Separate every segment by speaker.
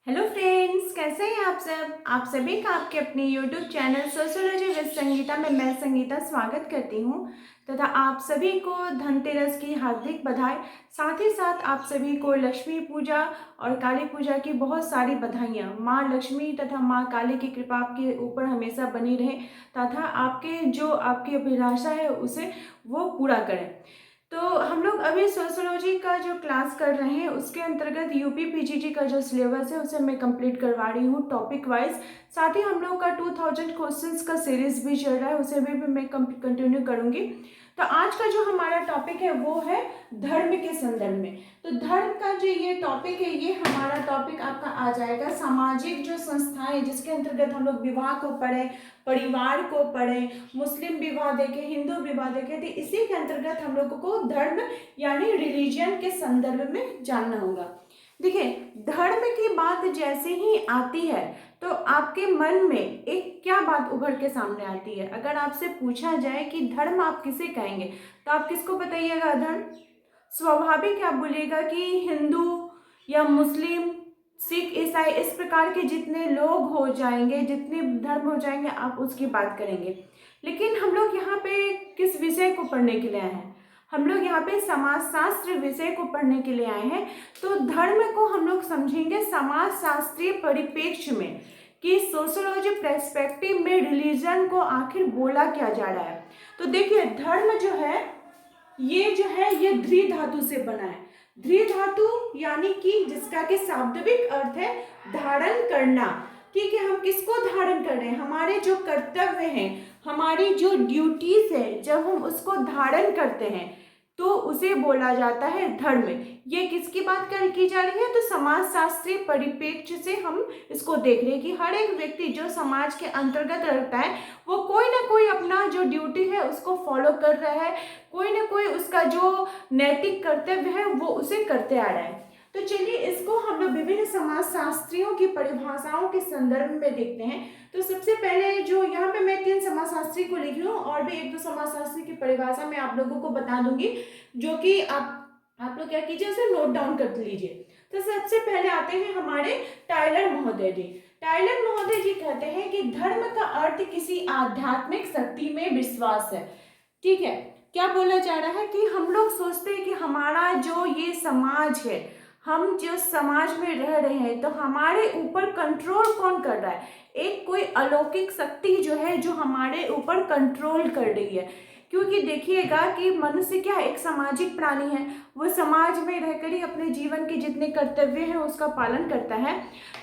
Speaker 1: Hello friends, कैसे हैं आप सब। आप सभी का आपके अपने YouTube channel sociology with Sangeeta में मैं संगीता स्वागत करती हूं तथा आप सभी को धनतेरस की हार्दिक बधाई। साथ ही साथ आप सभी को लक्ष्मी पूजा और काली पूजा की बहुत सारी बधाइयाँ। माँ लक्ष्मी तथा माँ काली की कृपा आपके ऊपर हमेशा बनी रहे तथा आपके जो आपकी अभिलाषा है उसे वो पूरा करें। तो हम लोग अभी सोशियोलॉजी का जो क्लास कर रहे हैं उसके अंतर्गत यूपी पीजीटी का जो सिलेबस है उसे मैं कंप्लीट करवा रही हूँ टॉपिक वाइज। साथ ही हम लोग का 2000 क्वेश्चंस का सीरीज भी चल रहा है, उसे भी मैं कंटिन्यू करूँगी। तो आज का जो हमारा टॉपिक है वो है धर्म के संदर्भ में। तो धर्म का जो ये टॉपिक है ये हमारा टॉपिक आपका आ जाएगा सामाजिक जो संस्थाएं जिसके अंतर्गत हम लोग विवाह को पढ़ें, परिवार को पढ़ें, मुस्लिम विवाह देखें, हिंदू विवाह देखें। तो इसी के अंतर्गत हम लोगों को धर्म यानी रिलीजन के संदर्भ में जानना होगा। देखिए, धर्म की बात जैसे ही आती है तो आपके मन में एक क्या बात उभर के सामने आती है। अगर आपसे पूछा जाए कि धर्म आप किसे कहेंगे तो आप किसको बताइएगा धर्म। स्वाभाविक आप बोलिएगा कि हिंदू या मुस्लिम, सिख, ईसाई, इस प्रकार के जितने लोग हो जाएंगे, जितने धर्म हो जाएंगे आप उसकी बात करेंगे। लेकिन हम लोग यहाँ पे किस विषय को पढ़ने के लिए आए हैं? हम लोग यहाँ पे समाजशास्त्र विषय को पढ़ने के लिए आए हैं। तो धर्म को हम लोग समझेंगे समाज शास्त्रीय परिप्रेक्ष्य में कि सोशियोलॉजी पर्सपेक्टिव में रिलीजन को आखिर बोला क्या जा रहा है। तो देखिए, धर्म जो है ये ध्री धातु से बना है। ध्री धातु यानी कि जिसका कि शाब्दिक अर्थ है धारण करना। ठीक है, हम किसको धारण कर रहे हैं? हमारे जो कर्तव्य हैं, हमारी जो ड्यूटीज है, जब हम उसको धारण करते हैं तो उसे बोला जाता है धर्म। ये किसकी बात कर की जा रही है? तो समाज शास्त्रीय परिप्रेक्ष्य से हम इसको देख रहे हैं कि हर एक व्यक्ति जो समाज के अंतर्गत रहता है वो कोई ना कोई अपना जो ड्यूटी है उसको फॉलो कर रहा है, कोई ना कोई उसका जो नैतिक कर्तव्य है वो उसे करते आ रहा है। तो चलिए इसको हम लोग विभिन्न समाज शास्त्रियों की परिभाषाओं के संदर्भ में देखते हैं। तो सबसे पहले जो यहाँ पे मैं 3 समाजशास्त्री को लिखी हूँ और भी 1-2 समाजशास्त्री की परिभाषा मैं आप लोगों को बता दूंगी, जो कि आप लोग क्या कीजिए उसे नोट डाउन कर लीजिए। तो सबसे पहले आते हैं हमारे टायलर महोदय जी। टायलर महोदय जी कहते हैं कि धर्म का अर्थ किसी आध्यात्मिक शक्ति में विश्वास है। ठीक है, क्या बोला जा रहा है कि हम लोग सोचते हैं कि हमारा जो ये समाज है, हम जो समाज में रह रहे हैं तो हमारे ऊपर कंट्रोल कौन कर रहा है? एक कोई अलौकिक शक्ति जो है जो हमारे ऊपर कंट्रोल कर रही है। क्योंकि देखिएगा कि मनुष्य क्या है, एक सामाजिक प्राणी है। वो समाज में रहकर ही अपने जीवन के जितने कर्तव्य हैं उसका पालन करता है।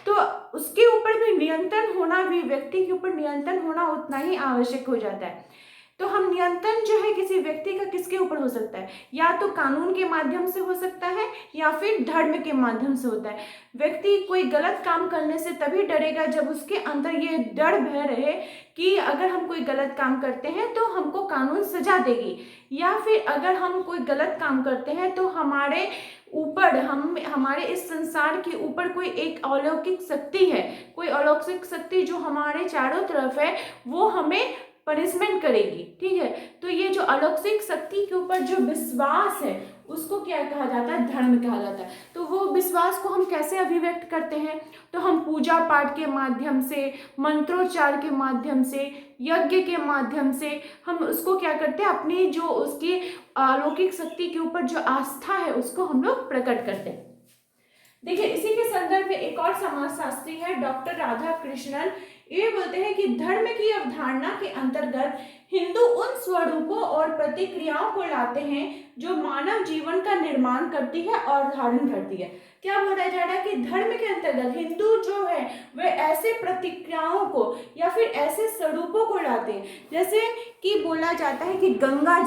Speaker 1: तो उसके ऊपर भी नियंत्रण होना, भी व्यक्ति के ऊपर नियंत्रण होना उतना ही आवश्यक हो जाता है। तो हम नियंत्रण जो है किसी व्यक्ति का किसके ऊपर हो सकता है? या तो कानून के माध्यम से हो सकता है या फिर धर्म के माध्यम से होता है। व्यक्ति कोई गलत काम करने से तभी डरेगा जब उसके अंदर ये डर भय रहे कि अगर हम कोई गलत काम करते हैं तो हमको कानून सजा देगी, या फिर अगर हम कोई गलत काम करते हैं तो हमारे ऊपर, हम हमारे इस संसार के ऊपर कोई एक अलौकिक शक्ति है, कोई अलौकिक शक्ति जो हमारे चारों तरफ है वो हमें पनिशमेंट करेगी। ठीक है, तो ये जो अलौकिक शक्ति के ऊपर जो विश्वास है उसको क्या कहा जाता है? धर्म कहा जाता है। तो वो विश्वास को हम कैसे अभिव्यक्त करते हैं? तो हम पूजा पाठ के माध्यम से, मंत्रोच्चार के माध्यम से, यज्ञ के माध्यम से हम उसको क्या करते हैं? अपनी जो उसकी अलौकिक शक्ति के ऊपर जो आस्था है उसको हम लोग प्रकट करते हैं। देखिए, इसी के संदर्भ में एक और समाजशास्त्री है डॉक्टर राधा कृष्णन। ये बोलते हैं कि धर्म की अवधारणा के अंतर्गत हिंदू उन स्वरूपों और प्रतिक्रियाओं को लाते हैं जो मानव जीवन का निर्माण करती है और धारण करती है। क्या बोला जा रहा है कि धर्म के अंतर्गत हिंदू जो है वे ऐसे प्रतिक्रियाओं को या फिर ऐसे स्वरूपों को लाते हैं, जैसे कि बोला जाता है कि गंगा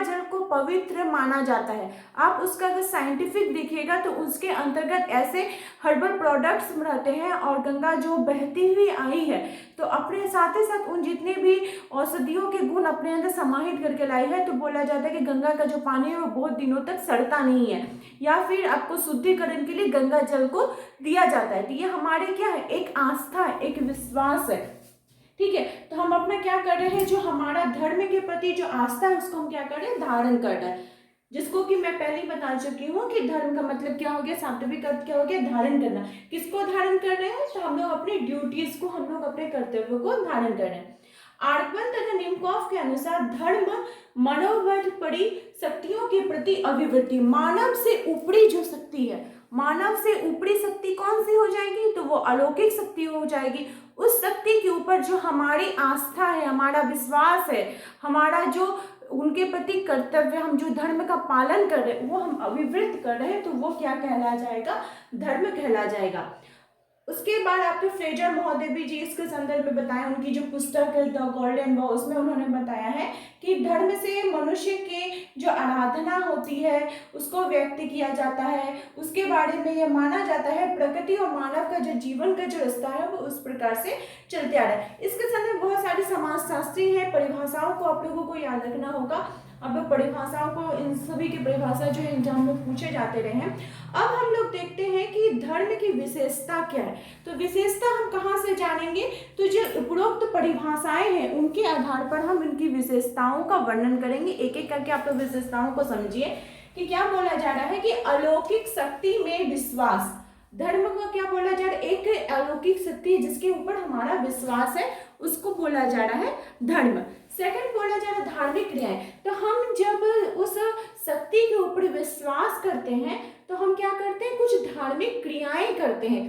Speaker 1: जल को पवित्र माना जाता है। आप उसका अगर साइंटिफिक देखिएगा तो उसके अंतर्गत ऐसे हर्बल प्रोडक्ट्स रहते हैं और गंगा जो बहती हुई आई है तो अपने साथ ही साथ उन जितने भी औषधियों के गुण अपने अंदर समाहित करके लाई है। तो बोला जाता है कि गंगा का जो पानी है वो बहुत दिनों तक सड़ता नहीं है, या फिर आपको शुद्धिकरण के लिए गंगा जल को दिया जाता है। तो ये हमारे क्या है? एक आस्था है, एक विश्वास है। ठीक है, तो हम अपना क्या कर रहे हैं? जो हमारा धर्म के प्रति जो आस्था है उसको हम क्या कर रहे हैं? धारण कर रहे हैं। जिसको कि मैं पहले ही बता चुकी हूँ कि धर्म का मतलब क्या हो गया, शाब्दिक अर्थ क्या हो गया, धारण करना। किसको धारण कर रहे हैं, तो हम लोग अपनी ड्यूटीज को, हम लोग अपने कर्तव्यों को धारण कर रहे हैं। आर्कमन तथा निमकॉफ के अनुसार धर्म मनोवधपरी शक्तियों के प्रति अभिवृत्ति, मानव से ऊपरी जो शक्ति है, मानव से ऊपरी शक्ति कौन सी हो जाएगी, तो वो अलौकिक शक्ति हो जाएगी। उस शक्ति के ऊपर जो हमारी आस्था है, हमारा विश्वास है, हमारा जो उनके प्रति कर्तव्य, हम जो धर्म का पालन कर रहे हैं वो हम अभिवृत्त कर रहे हैं, तो वो क्या कहला जाएगा, धर्म कहला जाएगा। उसके बाद आपके फ्रेजर महोदय जी इसके संदर्भ में बताएं, उनकी जो पुस्तक है द गोल्डन बॉ, उसमें उन्होंने बताया है कि धर्म से मनुष्य के जो आराधना होती है उसको व्यक्त किया जाता है। उसके बारे में यह माना जाता है प्रकृति और मानव का जो जीवन का जो रास्ता है वो उस प्रकार से चलते आ रहा है। इसके संदर्भ में बहुत सारी समाजशास्त्री है, परिभाषाओं को आप लोगों को याद रखना होगा। अब परिभाषाओं को, इन सभी की परिभाषा जो है एग्जाम में पूछे जाते रहे हैं। अब हम लोग देखते हैं कि धर्म की विशेषता क्या है। तो विशेषता हम कहाँ से जानेंगे, तो जो उपरोक्त परिभाषाएं हैं उनके आधार पर हम इनकी विशेषताओं का वर्णन करेंगे। एक एक करके आप लोग विशेषताओं को समझिए कि क्या बोला जा रहा है कि अलौकिक शक्ति में विश्वास, धर्म को क्या बोला जा रहा है, एक अलौकिक शक्ति जिसके ऊपर हमारा विश्वास है उसको बोला जा रहा है धर्म। सेकंड बोला जा रहा है धार्मिक क्रियाएं। तो हम जब उस शक्ति के ऊपर विश्वास करते हैं तो हम क्या करते हैं, कुछ धार्मिक क्रियाएं करते हैं,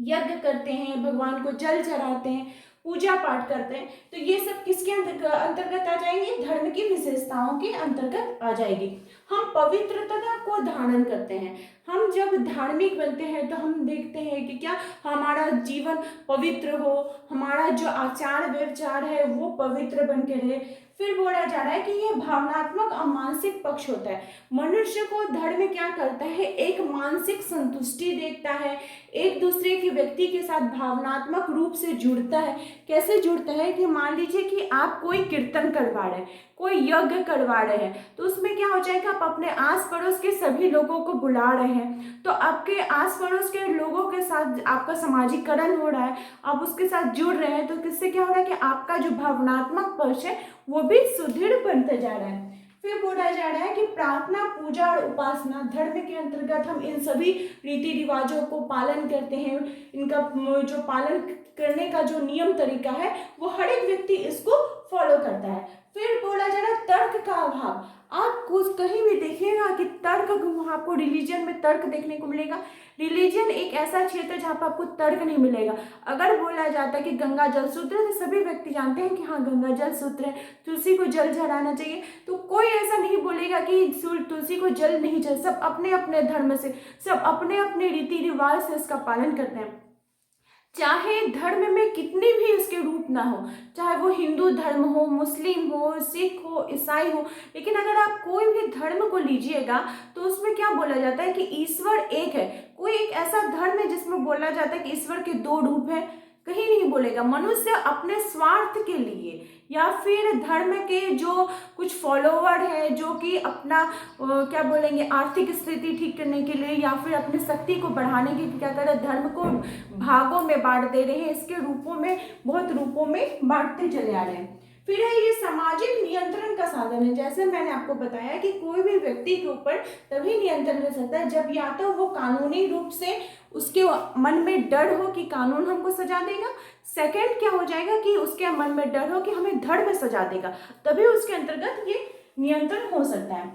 Speaker 1: यज्ञ करते हैं, भगवान को जल चढ़ाते हैं, पूजा पाठ करते हैं। तो ये सब किसके अंतर्गत आ जाएंगे, धर्म की विशेषताओं के अंतर्गत आ जाएगी। हम पवित्रता को धारण करते हैं। हम जब धार्मिक बनते हैं तो हम देखते हैं कि क्या हमारा जीवन पवित्र हो, हमारा जो आचार व्यवचार है वो पवित्र बन के रहे। फिर बोला जा रहा है कि यह भावनात्मक और मानसिक पक्ष होता है। मनुष्य को धर्म क्या करता है, एक मानसिक संतुष्टि देता है, एक दूसरे के व्यक्ति के साथ भावनात्मक रूप से जुड़ता है। कैसे जुड़ता है कि मान लीजिए कि आप कोई कीर्तन करवा रहे हैं, कोई यज्ञ करवा रहे हैं, तो उसमें क्या हो जाएगा, आप अपने आस पड़ोस के सभी लोगों को बुला रहे हैं, तो आपके आस पड़ोस के लोगों के साथ आपका सामाजिकरण हो रहा है, आप उसके साथ जुड़ रहे हैं, तो किससे क्या हो रहा है कि आपका जो भावनात्मक पक्ष है वो भी सुदृढ़ बनते जा रहा है। फिर बोला जा रहा है कि प्रार्थना, पूजा और उपासना, धर्म के अंतर्गत हम इन सभी रीति रिवाजों को पालन करते हैं। इनका जो पालन करने का जो नियम तरीका है वो हर एक व्यक्ति इसको फॉलो करता है। फिर बोला जा रहा है तर्क का अभाव। आप कुछ कहीं भी देखिएगा कि तर्क, आपको रिलीजन में तर्क देखने को मिलेगा। रिलीजन एक ऐसा क्षेत्र है जहाँ पर आपको तर्क नहीं मिलेगा। अगर बोला जाता है कि गंगा जल सूत्र है, तो सभी व्यक्ति जानते हैं कि हाँ गंगा जल सूत्र है, तुलसी को जल चढ़ाना चाहिए, तो कोई ऐसा नहीं बोलेगा कि तुलसी को जल नहीं चढ़। सब अपने अपने धर्म से, सब अपने अपने रीति रिवाज से इसका पालन करते हैं। चाहे धर्म में कितने भी उसके रूप ना हो, चाहे वो हिंदू धर्म हो, मुस्लिम हो, सिख हो, ईसाई हो, लेकिन अगर आप कोई भी धर्म को लीजिएगा तो उसमें क्या बोला जाता है कि ईश्वर एक है। कोई एक ऐसा धर्म है जिसमें बोला जाता है कि ईश्वर के दो रूप है, कहीं नहीं बोलेगा। मनुष्य अपने स्वार्थ के लिए या फिर धर्म के जो कुछ फॉलोवर है जो कि अपना क्या बोलेंगे आर्थिक स्थिति ठीक करने के लिए या फिर अपनी शक्ति को बढ़ाने के लिए क्या कर रहे हैं, धर्म को भागों में बांट दे रहे हैं, इसके रूपों में, बहुत रूपों में बांटते चले आ रहे हैं। फिर है ये सामाजिक नियंत्रण का साधन है। जैसे मैंने आपको बताया कि कोई भी व्यक्ति के ऊपर तभी नियंत्रण कर सकता है जब या तो वो कानूनी रूप से उसके मन में डर हो कि कानून हमको सजा देगा, सेकंड क्या हो जाएगा कि उसके मन में डर हो कि हमें धर्म सजा देगा, तभी उसके अंतर्गत ये नियंत्रण हो सकता है।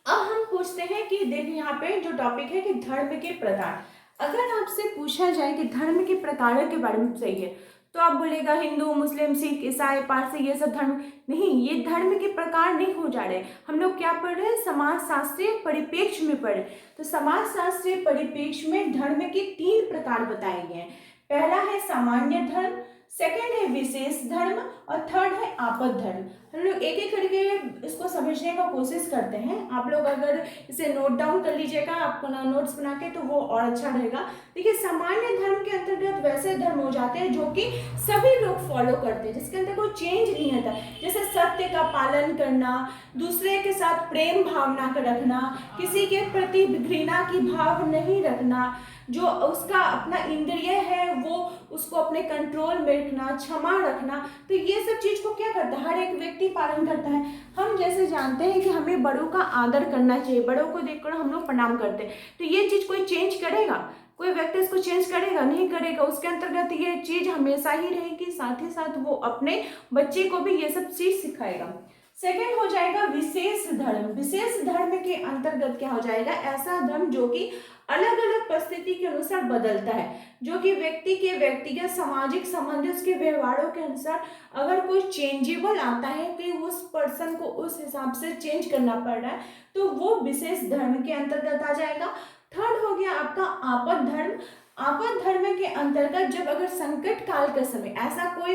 Speaker 1: अब हम पूछते हैं कि देखिए यहाँ पे जो टॉपिक है कि धर्म के प्रकार। अगर आपसे पूछा जाए कि धर्म के प्रकारों के बारे में सही है तो आप बोलेगा हिंदू, मुस्लिम, सिख, ईसाई, पारसी, ये सब धर्म नहीं। ये धर्म के प्रकार नहीं हो जा रहे। हम लोग क्या पढ़ रहे हैं, समाजशास्त्रीय परिप्रेक्ष्य में पढ़ रहे। तो समाजशास्त्रीय परिप्रेक्ष्य में धर्म के 3 प्रकार बताए गए हैं। पहला है सामान्य धर्म, सेकंड है विशेष धर्म और थर्ड है आपद धर्म। हम लोग एक एक करके इसको समझने का कोशिश करते हैं। आप लोग अगर इसे नोट डाउन कर लीजिएगा आपको नोट्स बना के, तो वो और अच्छा रहेगा। देखिए सामान्य धर्म के अंतर्गत वैसे धर्म हो जाते हैं जो कि सभी लोग फॉलो करते हैं, जिसके अंदर कोई चेंज नहीं आता, जैसे सत्य का पालन करना, दूसरे के साथ प्रेम भावना का रखना, किसी के प्रति घृणा की भाव नहीं रखना, जो उसका अपना इंद्रिय है वो उसको अपने कंट्रोल में रखना, क्षमा रखना। तो ये सब चीज को क्या करता है, हर एक व्यक्ति व्यक्ति पालन करता है। हम जैसे जानते हैं कि हमें बड़ों का आदर करना चाहिए, बड़ों को देखकर हम लोग प्रणाम करते हैं, तो ये चीज कोई चेंज करेगा? कोई व्यक्ति इसको चेंज करेगा? नहीं करेगा। उसके अंतर्गत ये चीज हमेशा ही रहेगी, साथ ही साथ वो अपने बच्चे को भी ये सब चीज सिखाएगा। सेकंड हो जाएगा विशेष धर्म। विशेष धर्म के अंतर्गत क्या हो जाएगा? ऐसा धर्म जो कि अलग अलग परिस्थिति के अनुसार बदलता है, जो कि व्यक्ति के व्यक्तिगत सामाजिक संबंध उसके व्यवहारों के अनुसार अगर कोई चेंजेबल आता है कि उस पर्सन को उस हिसाब से चेंज करना पड़ रहा है, तो वो विशेष धर्म के अंतर्गत आ जाएगा। थर्ड हो गया आपका आपद धर्म। आपद धर्म के अंतर्गत जब अगर संकट काल का समय ऐसा कोई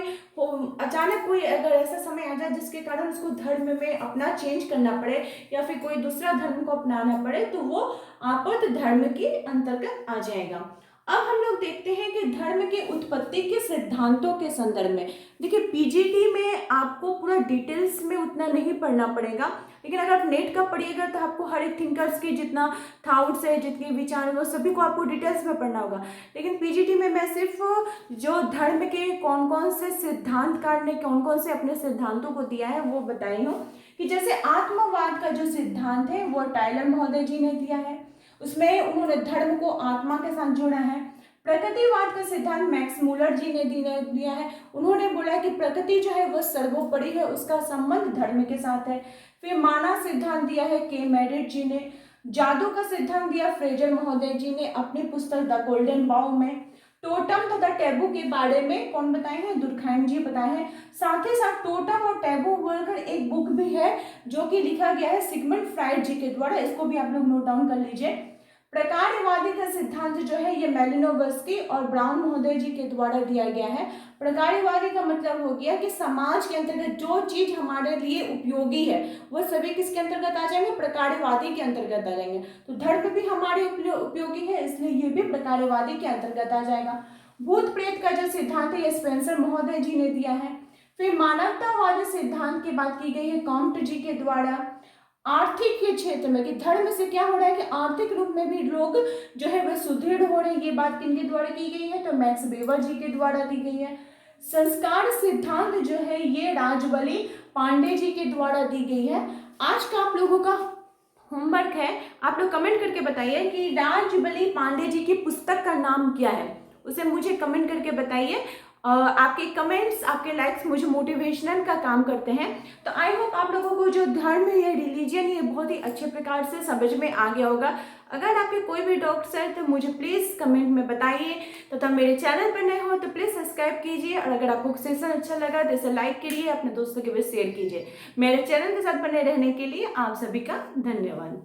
Speaker 1: अचानक कोई अगर ऐसा समय आ जाए जिसके कारण उसको धर्म में अपना चेंज करना पड़े या फिर कोई दूसरा धर्म को अपनाना पड़े, तो वो आपद धर्म के अंतर्गत आ जाएगा। अब हम लोग देखते हैं कि धर्म की उत्पत्ति के सिद्धांतों के संदर्भ में। देखिए पीजीटी में आपको पूरा डिटेल्स में उतना नहीं पढ़ना पड़ेगा, लेकिन अगर आप नेट का पढ़िएगा तो आपको हर एक थिंकर्स की जितना थाउट्स है, जितने विचार है, वो सभी को आपको डिटेल्स में पढ़ना होगा। लेकिन पीजीटी में मैं सिर्फ जो धर्म के कौन कौन से सिद्धांतकार ने कौन कौन से अपने सिद्धांतों को दिया है वो बताई हूँ। कि जैसे आत्मवाद का जो सिद्धांत है वो टायलर महोदय जी ने दिया है, उसमें उन्होंने धर्म को आत्मा के साथ जोड़ा है। प्रकृतिवाद का सिद्धांत मैक्स मूलर जी ने दिया है, उन्होंने बोला कि प्रकृति जो है वो सर्वोपरि है, उसका संबंध धर्म के साथ है। फिर माना सिद्धांत दिया है के मेरिट जी ने। जादू का सिद्धांत दिया फ्रेजर महोदय जी ने अपनी पुस्तक द गोल्डन बाउ में। टोटम तथा टैबू के बारे में कौन बताए हैं? दुर्खाइम जी बताए हैं। साथ ही साथ टोटम और टैबू बोलकर एक बुक भी है जो कि लिखा गया है सिगमंड फ्राइड जी के द्वारा, इसको भी आप लोग नोट डाउन कर लीजिए। प्रकार्यवादी का सिद्धांत जो है ये मेलिनोवस्की और ब्राउन महोदय जी के द्वारा दिया गया है। प्रकार्यवादी का मतलब हो गया कि समाज के अंतर्गत जो चीज हमारे लिए उपयोगी है वो सभी किसके अंतर्गत आ जाएंगे? प्रकार्यवादी के अंतर्गत आ जाएंगे। तो धर्म भी हमारे उपयोगी है, इसलिए ये भी प्रकार्यवादी के अंतर्गत आ जाएगा। भूत प्रेत का जो सिद्धांत है ये स्पेंसर महोदय जी ने दिया है। फिर मानवतावादी सिद्धांत की बात की गई है कॉम्ट जी के द्वारा। आर्थिक के क्षेत्र में कि धर्म से क्या हो रहा है कि आर्थिक रूप में भी लोग जो है वह सुदृढ़ हो रहे हैं, ये बात किनके द्वारा की गई है? तो मैक्स वेबर जी के द्वारा दी गई है। संस्कार सिद्धांत जो है ये राजबली पांडे जी के द्वारा दी गई है। आज का आप लोगों का होमवर्क है, आप लोग कमेंट करके बताइए कि राजबली पांडे जी की पुस्तक का नाम क्या है, उसे मुझे कमेंट करके बताइए। आपके कमेंट्स, आपके लाइक्स मुझे मोटिवेशनल का काम करते हैं। तो आई होप आप लोगों को जो धर्म है या रिलीजन ये बहुत ही अच्छे प्रकार से समझ में आ गया होगा। अगर आपके कोई भी डाउट्स है तो मुझे प्लीज़ कमेंट में बताइए। तो मेरे चैनल पर नए हो तो प्लीज़ सब्सक्राइब कीजिए, और अगर आपको सेशन अच्छा लगा तो इसे लाइक करिए, अपने दोस्तों के बीच शेयर कीजिए। मेरे चैनल के साथ बने रहने के लिए आप सभी का धन्यवाद।